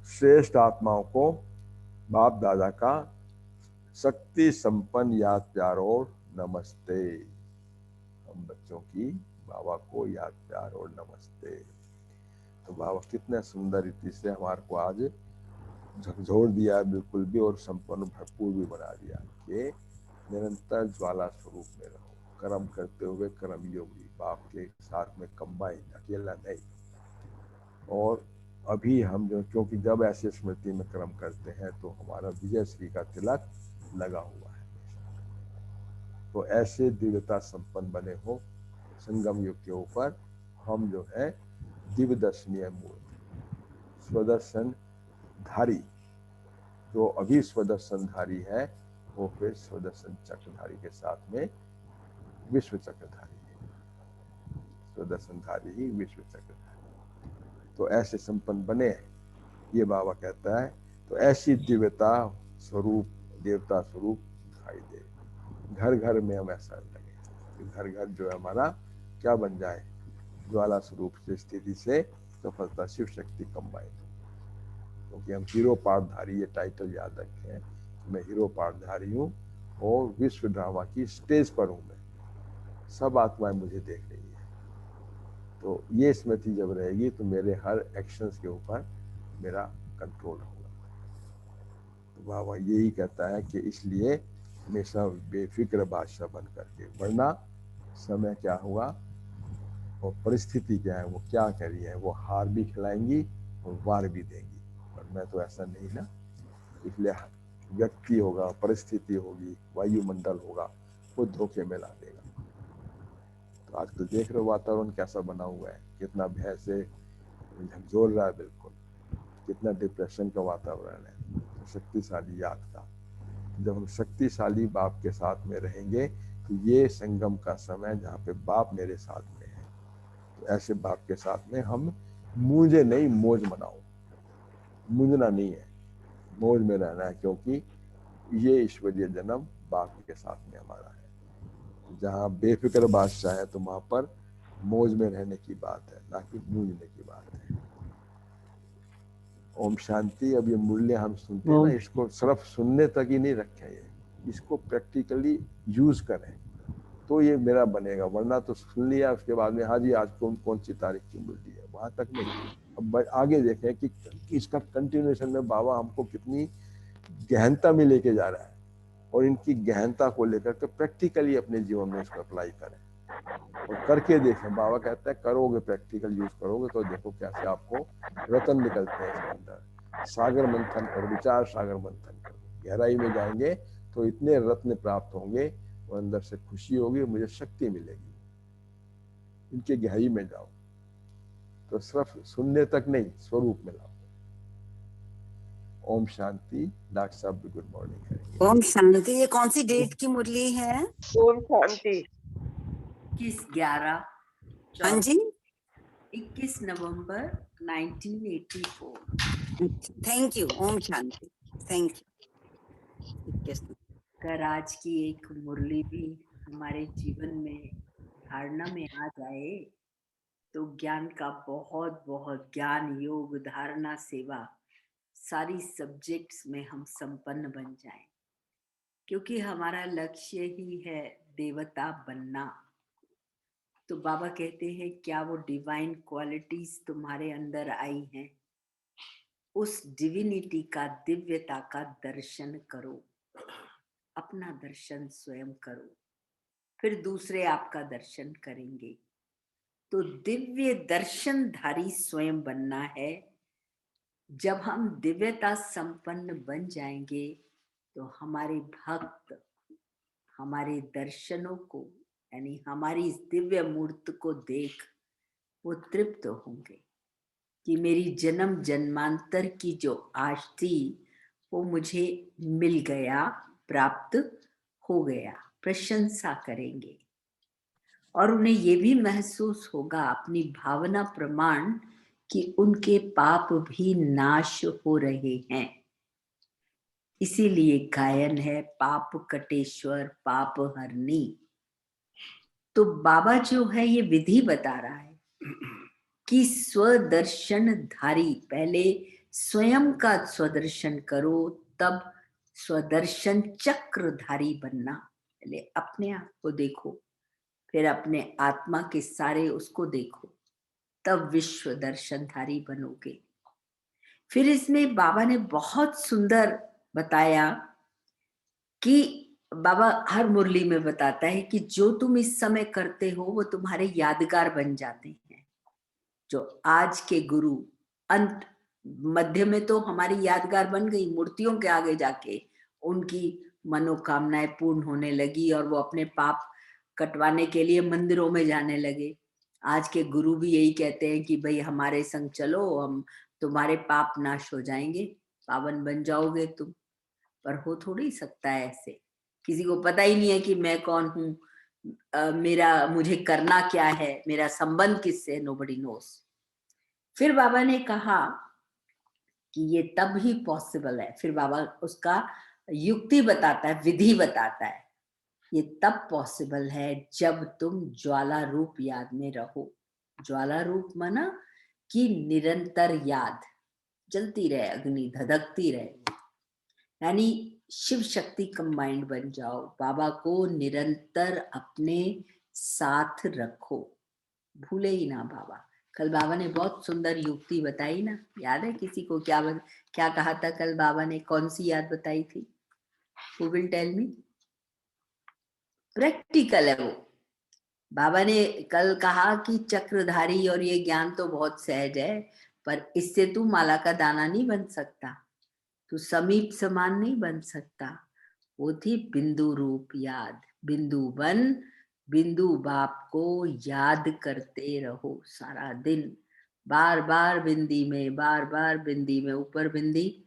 श्रेष्ठ आत्माओं को बाप दादा का शक्ति संपन्न याद प्यार और नमस्ते। हम बच्चों की बाबा को याद प्यार और नमस्ते। तो बाबा कितने सुंदर रीति से हमारे को आज झकझोर दिया बिल्कुल भी, और संपन्न भरपूर भी बना दिया कि निरंतर ज्वाला स्वरूप में रहो, कर्म करते हुए कर्म योगी, बाप के साथ में कंबाइन, अकेला नहीं। और अभी हम जो, क्योंकि जब ऐसे स्मृति में कर्म करते हैं तो हमारा विजय श्री का तिलक लगा हुआ है। तो ऐसे दिव्यता संपन्न बने हो संगम युग के ऊपर। हम जो है दिव्य दर्शनीय मूर्त स्वदर्शन धारी, जो अभी स्वदर्शन धारी है वो फिर स्वदर्शन चक्रधारी के साथ में विश्व चक्रधारी है। स्वदर्शन धारी ही विश्व चक्रधारी। तो ऐसे संपन्न बने, ये बाबा कहता है। तो ऐसी दिव्यता स्वरूप, देवता स्वरूप दिखाई दे घर घर में। हम ऐसा लगे घर घर जो है हमारा क्या बन जाए, ज्वाला स्वरूप से स्थिति से सफलता शिव शक्ति कंबाइन हो। क्योंकि हम हीरो पाठधारी, ये टाइटल याद रखें, मैं हीरो पाठधारी हूँ और विश्व ड्रामा की स्टेज पर हूँ मैं, सब आत्माएं मुझे देख रही है। तो ये स्मृति जब रहेगी तो मेरे हर एक्शंस के ऊपर मेरा कंट्रोल होगा। तो बाबा यही कहता है कि इसलिए हमेशा बेफिक्र बादशाह बन करके, वरना समय क्या हुआ और परिस्थिति क्या है, वो क्या कह रही है, वो हार भी खिलाएंगी और वार भी देंगी। और मैं तो ऐसा नहीं ना, इसलिए व्यक्ति होगा, परिस्थिति होगी, वायुमंडल होगा, वो धोखे में ला देगा। तो आजकल देख रहे हो वातावरण कैसा बना हुआ है, कितना भय से झकझोर रहा है, बिल्कुल कितना डिप्रेशन का वातावरण है। तो शक्तिशाली याद का, जब हम शक्तिशाली बाप के साथ में रहेंगे तो ये संगम का समय जहाँ पे बाप मेरे साथ में है, तो ऐसे बाप के साथ में हम मूंझे नहीं, मौज मनाओ। मूंझना नहीं है, मौज में रहना है, क्योंकि ये ईश्वरीय जन्म बाप के साथ में हमारा है। जहाँ बेफिक्र बादशाह है तो वहां पर मौज में रहने की बात है, ना कि मूंझने की बात है। ओम शांति। अब ये मूल्य हम सुनते हैं ना, इसको सिर्फ सुनने तक ही नहीं रखें, ये इसको प्रैक्टिकली यूज करें तो ये मेरा बनेगा। वरना तो सुन लिया, उसके बाद में हाँ जी आज कौन सी तारीख की मूल्य है, वहां तक नहीं। अब आगे देखें कि इसका कंटिन्यूएशन में बाबा हमको कितनी गहनता में लेके जा रहा है, और इनकी गहनता को लेकर के प्रैक्टिकली अपने जीवन में इसको अप्लाई करें और करके देखें। बाबा कहता है करोगे, प्रैक्टिकल यूज करोगे तो देखो कैसे आपको रतन निकलते हैं इसके अंदर। सागर मंथन करो, विचार सागर मंथन करो, गहराई में जाएंगे तो इतने रत्न प्राप्त होंगे और अंदर से खुशी होगी, मुझे शक्ति मिलेगी। इनके गहराई में जाओ तो सिर्फ सुनने तक नहीं, स्वरूप में लाओ। ओम शांति। डॉक्टर साहब भी गुड मॉर्निंग करेंगे। ओम शांति। ये कौन सी डेट की मुरली है? ओम शांति। 21/11 हाँ जी, 21 नवंबर 1984। Thank you. ओम शांति, थैंक यू। अगर आज की एक मुरली भी हमारे जीवन में धारणा में आ जाए तो ज्ञान का बहुत बहुत ज्ञान, योग, धारणा, सेवा, सारी सब्जेक्ट्स में हम संपन्न बन जाएं, क्योंकि हमारा लक्ष्य ही है देवता बनना। तो बाबा कहते हैं क्या वो डिवाइन क्वालिटीज तुम्हारे अंदर आई हैं, उस डिविनिटी का, दिव्यता का दर्शन करो। अपना दर्शन स्वयं करो, फिर दूसरे आपका दर्शन करेंगे। तो दिव्य दर्शनधारी स्वयं बनना है। जब हम दिव्यता संपन्न बन जाएंगे तो हमारे भक्त हमारे दर्शनों को, यानी हमारी इस दिव्य मूर्त को देख वो तृप्त होंगे कि मेरी जन्म जन्मांतर की जो आश थी वो मुझे मिल गया, प्राप्त हो गया। प्रशंसा करेंगे और उन्हें ये भी महसूस होगा अपनी भावना प्रमाण कि उनके पाप भी नाश हो रहे हैं। इसीलिए गायन है पाप कटेश्वर पाप हरनी। तो बाबा जो है ये विधि बता रहा है कि स्वदर्शन धारी, पहले स्वयं का स्वदर्शन करो, तब स्वदर्शन चक्रधारी बनना। पहले अपने आप को देखो, फिर अपने आत्मा के सारे उसको देखो, तब विश्व दर्शनधारी बनोगे। फिर इसमें बाबा ने बहुत सुंदर बताया कि बाबा हर मुरली में बताता है कि जो तुम इस समय करते हो वो तुम्हारे यादगार बन जाते हैं। जो आज के गुरु अंत मध्य में तो हमारी यादगार बन गई, मूर्तियों के आगे जाके उनकी मनोकामनाएं पूर्ण होने लगी और वो अपने पाप कटवाने के लिए मंदिरों में जाने लगे। आज के गुरु भी यही कहते हैं कि भाई हमारे संग चलो, हम तुम्हारे पाप नाश हो जाएंगे, पावन बन जाओगे तुम। पर हो थोड़ी सकता है ऐसे, किसी को पता ही नहीं है कि मैं कौन हूँ, मेरा मुझे करना क्या है, मेरा संबंध किससे, नोबडी नोस। फिर बाबा ने कहा कि ये तब ही पॉसिबल है। फिर बाबा उसका युक्ति बताता है, विधि बताता है। ये तब पॉसिबल है जब तुम ज्वाला रूप याद में रहो। ज्वाला रूप माना कि निरंतर याद जलती रहे, अग्नि धधकती रहे, यानी शिव शक्ति कंबाइंड बन जाओ। बाबा को निरंतर अपने साथ रखो, भूले ही ना बाबा। कल बाबा ने बहुत सुंदर युक्ति बताई ना, याद है किसी को? क्या कहा था कल बाबा ने? कौन सी याद बताई थी? Who will tell me? Practical है वो। बाबा ने कल कहा कि चक्रधारी और ये ज्ञान तो बहुत सहज है, पर इससे तू माला का दाना नहीं बन सकता, तू समीप समान नहीं बन सकता। वो थी बिंदु रूप याद। बिंदु बन बिंदु बाप को याद करते रहो सारा दिन, बार बार बिंदी में, बार बार बिंदी में, ऊपर बिंदी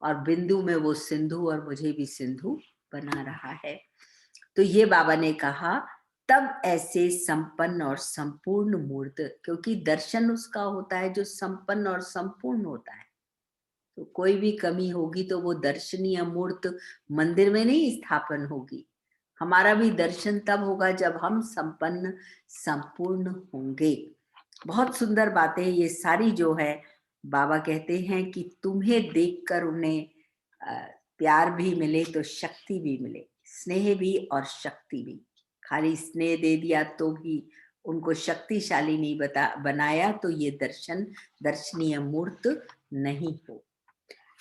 और बिंदु में वो सिंधु, और मुझे भी सिंधु बना रहा है। तो ये बाबा ने कहा तब ऐसे संपन्न और संपूर्ण मूर्त, क्योंकि दर्शन उसका होता है जो संपन्न और संपूर्ण होता है। तो कोई भी कमी होगी तो वो दर्शनीय मूर्त मंदिर में नहीं स्थापन होगी। हमारा भी दर्शन तब होगा जब हम संपन्न संपूर्ण होंगे। बहुत सुंदर बातें ये सारी जो है। बाबा कहते हैं कि तुम्हें देखकर उन्हें प्यार भी मिले तो शक्ति भी मिले, स्नेह भी और शक्ति भी। खाली स्नेह दे दिया तो भी उनको शक्तिशाली नहीं बनाया तो ये दर्शनीय मूर्त नहीं हो।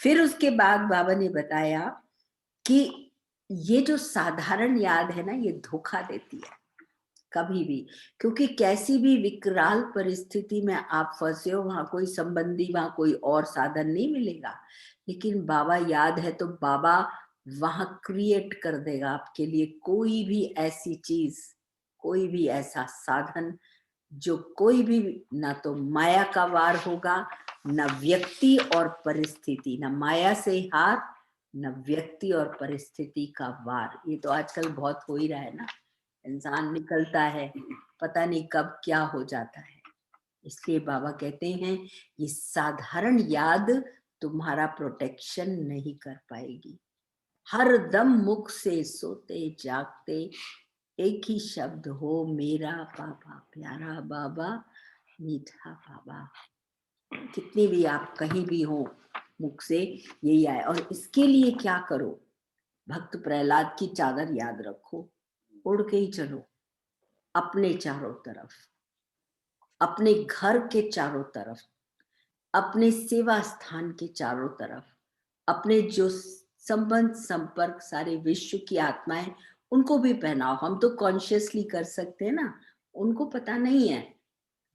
फिर उसके बाद बाबा ने बताया कि ये जो साधारण याद है ना, ये धोखा देती है कभी भी, क्योंकि कैसी भी विकराल परिस्थिति में आप फंसे हो, वहां कोई संबंधी, वहां कोई और साधन नहीं मिलेगा, लेकिन बाबा याद है तो बाबा वहां क्रिएट कर देगा आपके लिए कोई भी ऐसी चीज, कोई भी ऐसा साधन जो कोई भी ना तो माया का वार होगा, न व्यक्ति और परिस्थिति, न माया से हार, न व्यक्ति और परिस्थिति का वार। ये तो आजकल बहुत हो ही रहा है ना, इंसान निकलता है पता नहीं कब क्या हो जाता है। इसलिए बाबा कहते हैं ये साधारण याद तुम्हारा प्रोटेक्शन नहीं कर पाएगी। हर दम मुख से सोते जागते एक ही शब्द हो, मेरा बाबा, प्यारा बाबा, मीठा बाबा। कितनी भी आप कहीं भी हो, मुख से यही आए। और इसके लिए क्या करो, भक्त प्रहलाद की चादर याद रखो, उड़ के ही चलो अपने चारों तरफ, अपने घर के चारों तरफ, अपने सेवा स्थान के चारों तरफ, अपने जो संबंध संपर्क सारे विश्व की आत्माएं, उनको भी पहनाओ। हम तो कॉन्शियसली कर सकते हैं ना, उनको पता नहीं है,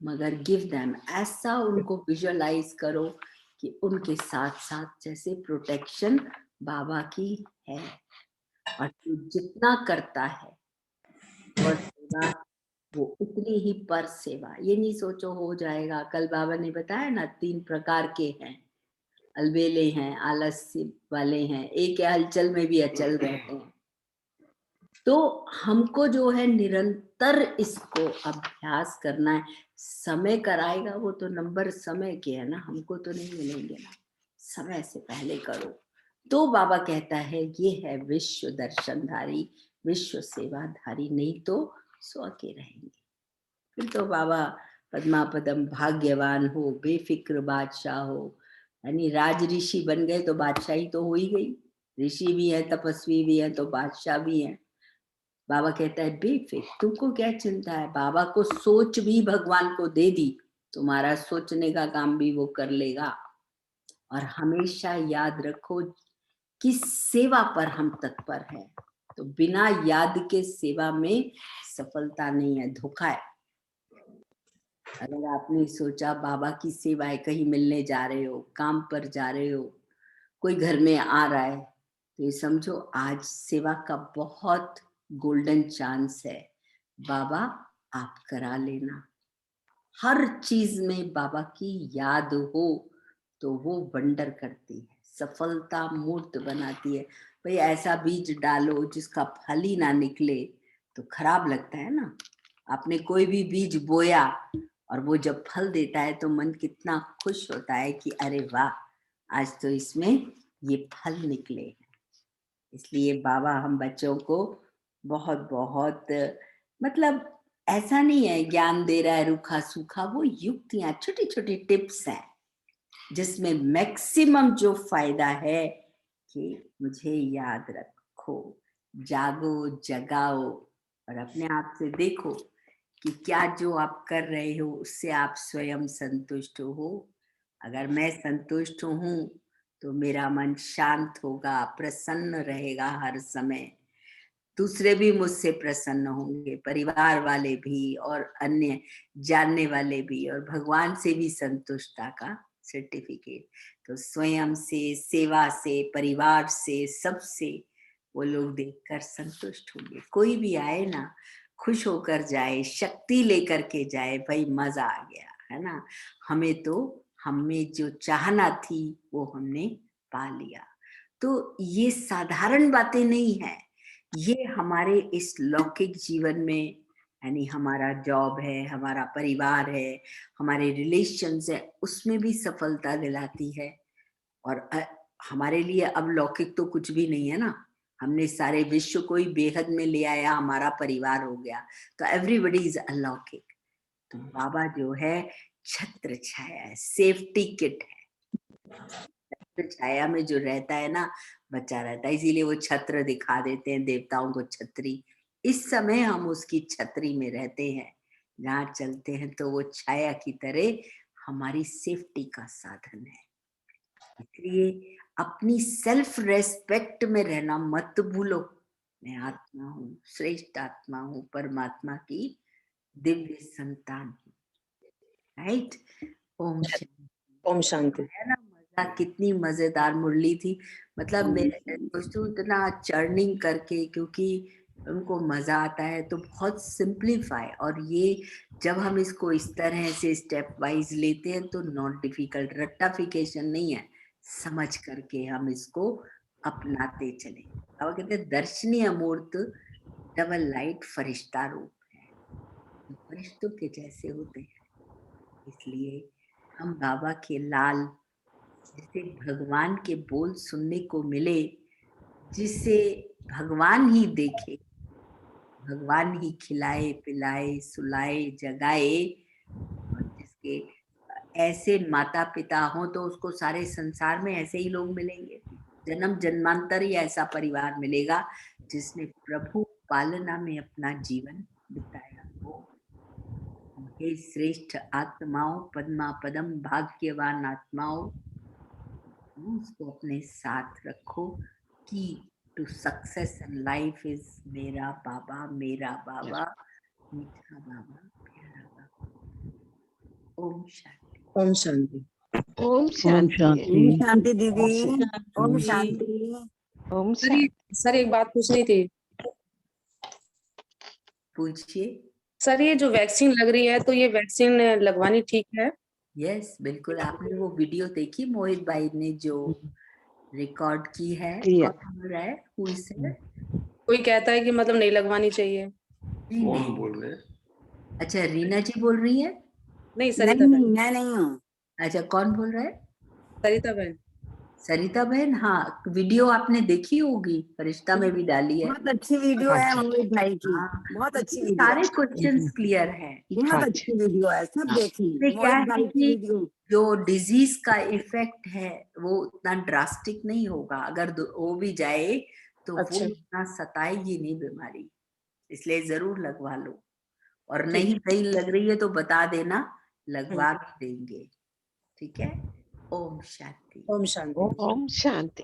मगर गिव देम, ऐसा उनको विजुअलाइज करो कि उनके साथ साथ जैसे प्रोटेक्शन बाबा की है। और जितना करता है और सेवा, वो उतनी ही पर सेवा। ये नहीं सोचो हो जाएगा। कल बाबा ने बताया ना 3 प्रकार के हैं, अलबेले हैं, आलस्य वाले हैं, एक है हलचल में भी अचल रहते हैं। तो हमको जो है निरंतर इसको अभ्यास करना है। समय कराएगा वो तो नंबर समय के है ना, हमको तो नहीं मिलेंगे ना। समय से पहले करो। तो बाबा कहता है ये है विश्व दर्शनधारी, विश्व सेवाधारी, नहीं तो सो के रहेंगे। फिर तो बाबा पद्मापदम भाग्यवान हो, बेफिक्र बादशाह हो, यानी राज ऋषि बन गए तो बादशाही तो हो ही गई। ऋषि भी है, तपस्वी भी है, तो बादशाह भी है। बाबा कहता है बेफिक्र, तुमको क्या चिंता है। बाबा को सोच भी भगवान को दे दी, तुम्हारा सोचने का काम भी वो कर लेगा। और हमेशा याद रखो कि सेवा पर हम तत्पर हैं, तो बिना याद के सेवा में सफलता नहीं है, धोखा है। अगर आपने सोचा बाबा की सेवा है, कहीं मिलने जा रहे हो, काम पर जा रहे हो, कोई घर में आ रहा है, तो ये समझो आज सेवा का बहुत गोल्डन चांस है। बाबा आप करा लेना। हर चीज में बाबा की याद हो तो वो वंडर करती है, सफलता मूर्त बनाती है। भाई ऐसा बीज डालो जिसका फल ही ना निकले तो खराब लगता है ना। आपने कोई भी बीज बोया और वो जब फल देता है तो मन कितना खुश होता है कि अरे वाह, आज तो इसमें ये फल निकले हैं। इसलिए बाबा हम बच्चों को बहुत बहुत मतलब ऐसा नहीं है ज्ञान दे रहा है रूखा सूखा, वो युक्तियां, छोटी छोटी टिप्स हैं जिसमें मैक्सिमम जो फायदा है कि मुझे याद रखो, जागो जगाओ और अपने आप से देखो कि क्या जो आप कर रहे हो उससे आप स्वयं संतुष्ट हो। अगर मैं संतुष्ट हूँ तो मेरा मन शांत होगा, प्रसन्न रहेगा हर समय। दूसरे भी मुझसे प्रसन्न होंगे, परिवार वाले भी और अन्य जानने वाले भी, और भगवान से भी संतुष्टता का सर्टिफिकेट। तो स्वयं से, सेवा से, परिवार से, सबसे वो लोग देखकर संतुष्ट होंगे। कोई भी आए ना, खुश होकर जाए, शक्ति लेकर के जाए, भाई मजा आ गया, है ना। हमें जो चाहना थी वो हमने पा लिया। तो ये साधारण बातें नहीं है, ये हमारे इस लौकिक जीवन में, यानी हमारा जॉब है, हमारा परिवार है, हमारे रिलेशंस है, उसमें भी सफलता दिलाती है। और हमारे लिए अब लौकिक तो कुछ भी नहीं है ना, हमने सारे विश्व को ही बेहद में ले आया, हमारा परिवार हो गया, तो एवरीबडी इज अलौकिक। तो बाबा जो है छत्र छाया है, सेफ्टी किट है। छत्र छाया में जो रहता है ना, बचा रहता है, इसीलिए वो छत्र दिखा देते हैं देवताओं को, छतरी। इस समय हम उसकी छतरी में रहते हैं, जहाँ चलते हैं तो वो छाया की तरह हमारी सेफ्टी का साधन है। इसलिए अपनी सेल्फ रेस्पेक्ट में रहना मत भूलो। मैं आत्मा हूँ, श्रेष्ठ आत्मा हूँ, परमात्मा की दिव्य संतान हूँ, राइट। ओम शांति। ओम शांति। है ना मजा, कितनी मजेदार मुरली थी। मतलब मैं सोचती हूँ इतना चर्निंग करके, क्योंकि उनको मजा आता है तो बहुत सिंप्लीफाई, और ये जब हम इसको इस तरह से स्टेप वाइज लेते हैं तो नॉट डिफिकल्ट, रट्टाफिकेशन नहीं है, समझ करके हम इसको अपनाते चले। अब कहते हैं दर्शनी अमूर्त डबल लाइट फरिश्ता रूप है, फरिश्तों के जैसे होते हैं। इसलिए हम बाबा के लाल, जिसे भगवान के बोल सुनने को मिले, जिसे भगवान ही देखे, भगवान ही खिलाए पिलाए सुलाए जगाए, और जिसके ऐसे माता पिता हो तो उसको सारे संसार में ऐसे ही लोग मिलेंगे, जन्म जन्मांतर ही ऐसा परिवार मिलेगा जिसने प्रभु पालना में अपना जीवन बिताया हो। हे श्रेष्ठ आत्माओं, पद्मा पदम भाग्यवान आत्माओं, उसको अपने साथ रखो कि to success in life is मेरा बाबा, मीठा बाबा, प्यारा बाबा। ओम शांति। ओम शांति। ओम शांति। ओम शांति दीदी, ओम शांति। ओम सर शांति। सर एक बात पूछनी थी। पूछिए। सर ये जो वैक्सीन लग रही है, तो ये वैक्सीन लगवानी ठीक है? यस बिल्कुल। आपने वो वीडियो देखी मोहित भाई ने जो रिकॉर्ड की है? Clear. कौन बोल रहा है? Who is it? कोई कहता है कि मतलब नहीं लगवानी चाहिए। कौन बोल रहे हैं? अच्छा रीना जी बोल रही है? नहीं, सरिता नहीं बहन। मैं नहीं हूँ। अच्छा कौन बोल रहा है? सरिता बहन। सरिता बहन। हाँ वीडियो आपने देखी होगी, फरिश्ता में भी डाली है। बहुत अच्छी वीडियो है मोहित भाई की, हाँ, बहुत अच्छी उसमें वीडियो सारे है, क्वेश्चंस क्लियर है। बहुत अच्छी वीडियो है, सब देखी इसमें क्या मोहित है भाई की कि वीडियो। जो डिजीज का इफेक्ट है वो उतना ड्रास्टिक नहीं होगा, अगर हो भी जाए तो अच्छा। वो उतना सताएगी नहीं बीमारी, इसलिए जरूर लगवा लो। और ठीक। नहीं सही लग रही है तो बता देना, लगवा भी देंगे। ठीक है। ओम शांति। ओम शांति। ओम शांति।